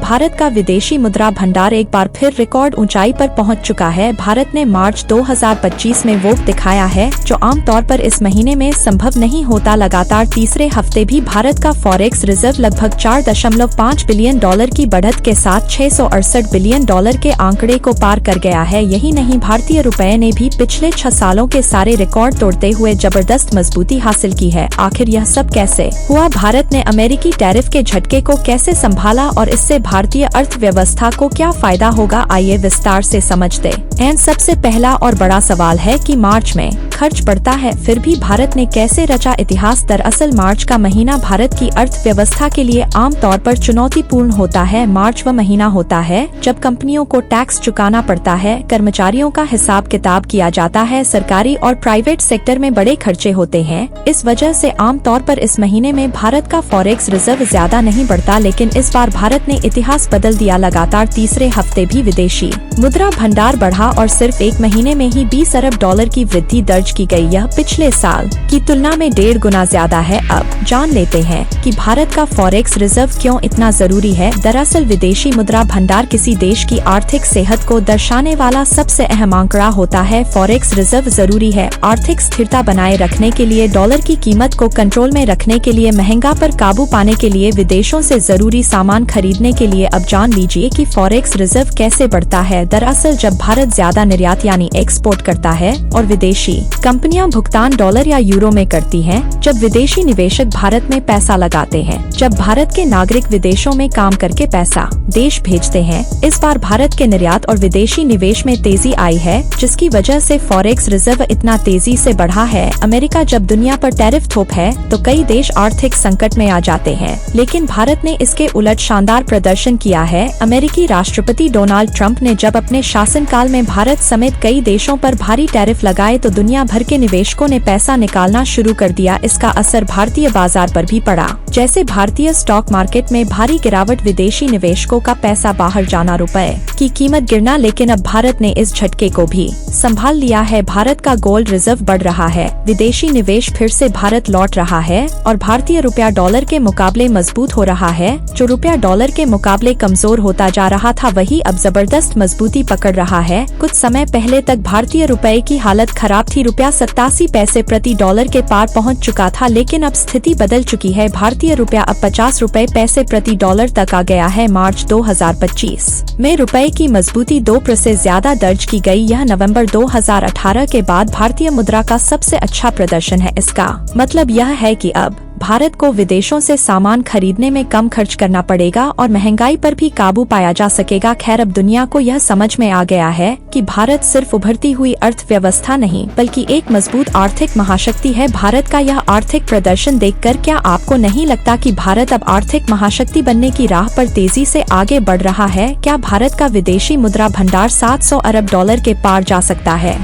भारत का विदेशी मुद्रा भंडार एक बार फिर रिकॉर्ड ऊंचाई पर पहुंच चुका है। भारत ने मार्च 2025 में वो दिखाया है जो आमतौर पर इस महीने में संभव नहीं होता। लगातार तीसरे हफ्ते भी भारत का फॉरेक्स रिजर्व लगभग 4.5 बिलियन डॉलर की बढ़त के साथ 668 बिलियन डॉलर के आंकड़े को पार कर गया है। यही नहीं, भारतीय रुपए ने भी पिछले 6 सालों के सारे रिकॉर्ड तोड़ते हुए जबरदस्त मजबूती हासिल की है। आखिर यह सब कैसे हुआ? भारत ने अमेरिकी टैरिफ के झटके को कैसे संभाला और इससे भारतीय अर्थव्यवस्था को क्या फायदा होगा, आइए विस्तार से समझते हैं। सबसे पहला और बड़ा सवाल है कि मार्च में खर्च बढ़ता है, फिर भी भारत ने कैसे रचा इतिहास? दरअसल मार्च का महीना भारत की अर्थव्यवस्था के लिए आमतौर पर चुनौतीपूर्ण होता है। मार्च वह महीना होता है जब कंपनियों को टैक्स चुकाना पड़ता है, कर्मचारियों का हिसाब किताब किया जाता है, सरकारी और प्राइवेट सेक्टर में बड़े खर्चे होते हैं। इस वजह से आमतौर पर इस महीने में भारत का फॉरेक्स रिजर्व ज्यादा नहीं बढ़ता, लेकिन इस बार भारत ने इतिहास बदल दिया। लगातार तीसरे हफ्ते भी विदेशी मुद्रा भंडार बढ़ा और सिर्फ एक महीने में ही 20 अरब डॉलर की वृद्धि दर्ज की गई। यह पिछले साल की तुलना में 1.5 गुना ज्यादा है। अब जान लेते हैं कि भारत का फॉरेक्स रिजर्व क्यों इतना जरूरी है। दरअसल विदेशी मुद्रा भंडार किसी देश की आर्थिक सेहत को दर्शाने वाला सबसे अहम आंकड़ा होता है। फॉरेक्स रिजर्व जरूरी है आर्थिक स्थिरता बनाए रखने के लिए, डॉलर की कीमत को कंट्रोल में रखने के लिए, महंगा पर काबू पाने के लिए, विदेशों से जरूरी सामान खरीदने के लिए। अब जान लीजिए कि फॉरेक्स रिजर्व कैसे बढ़ता है। दरअसल जब भारत ज्यादा निर्यात यानी एक्सपोर्ट करता है और विदेशी कंपनियां भुगतान डॉलर या यूरो में करती हैं, जब विदेशी निवेशक भारत में पैसा लगाते हैं, जब भारत के नागरिक विदेशों में काम करके पैसा देश भेजते हैं, इस बार भारत के निर्यात और विदेशी निवेश में तेजी आई है, जिसकी वजह से फॉरेक्स रिजर्व इतना तेजी से बढ़ा है। अमेरिका जब दुनिया पर टैरिफ थोप है तो कई देश आर्थिक संकट में आ जाते हैं, लेकिन भारत ने इसके उलट शानदार प्रदर्शन किया है। अमेरिकी राष्ट्रपति डोनाल्ड ट्रंप ने जब अपने शासनकाल में भारत समेत कई देशों पर भारी टैरिफ लगाए तो दुनिया भर के निवेशकों ने पैसा निकालना शुरू कर दिया। इसका असर भारतीय बाजार पर भी पड़ा। जैसे भारतीय स्टॉक मार्केट में भारी गिरावट, विदेशी निवेशकों का पैसा बाहर जाना, रुपए की कीमत गिरना। लेकिन अब भारत ने इस झटके को भी संभाल लिया है। भारत का गोल्ड रिजर्व बढ़ रहा है, विदेशी निवेश फिर से भारत लौट रहा है और भारतीय रुपया डॉलर के मुकाबले मजबूत हो रहा है। जो रुपया डॉलर के मुकाबले कमजोर होता जा रहा था, वही अब जबरदस्त मजबूती पकड़ रहा है। कुछ समय पहले तक भारतीय रुपए की हालत खराब थी, रुपया 87 पैसे प्रति डॉलर के पार पहुंच चुका था, लेकिन अब स्थिति बदल चुकी है। भारतीय रुपया अब 50 रुपए पैसे प्रति डॉलर तक आ गया है। मार्च 2025 में रुपए की मजबूती 2% से ज्यादा दर्ज की गई। यह नवंबर 2018 के बाद भारतीय मुद्रा का सबसे अच्छा प्रदर्शन है। इसका मतलब यह है कि अब भारत को विदेशों से सामान खरीदने में कम खर्च करना पड़ेगा और महंगाई पर भी काबू पाया जा सकेगा। खैर, अब दुनिया को यह समझ में आ गया है कि भारत सिर्फ उभरती हुई अर्थव्यवस्था नहीं बल्कि एक मजबूत आर्थिक महाशक्ति है। भारत का यह आर्थिक प्रदर्शन देखकर क्या आपको नहीं लगता कि भारत अब आर्थिक महाशक्ति बनने की राह पर तेजी से आगे बढ़ रहा है? क्या भारत का विदेशी मुद्रा भंडार 700 अरब डॉलर के पार जा सकता है?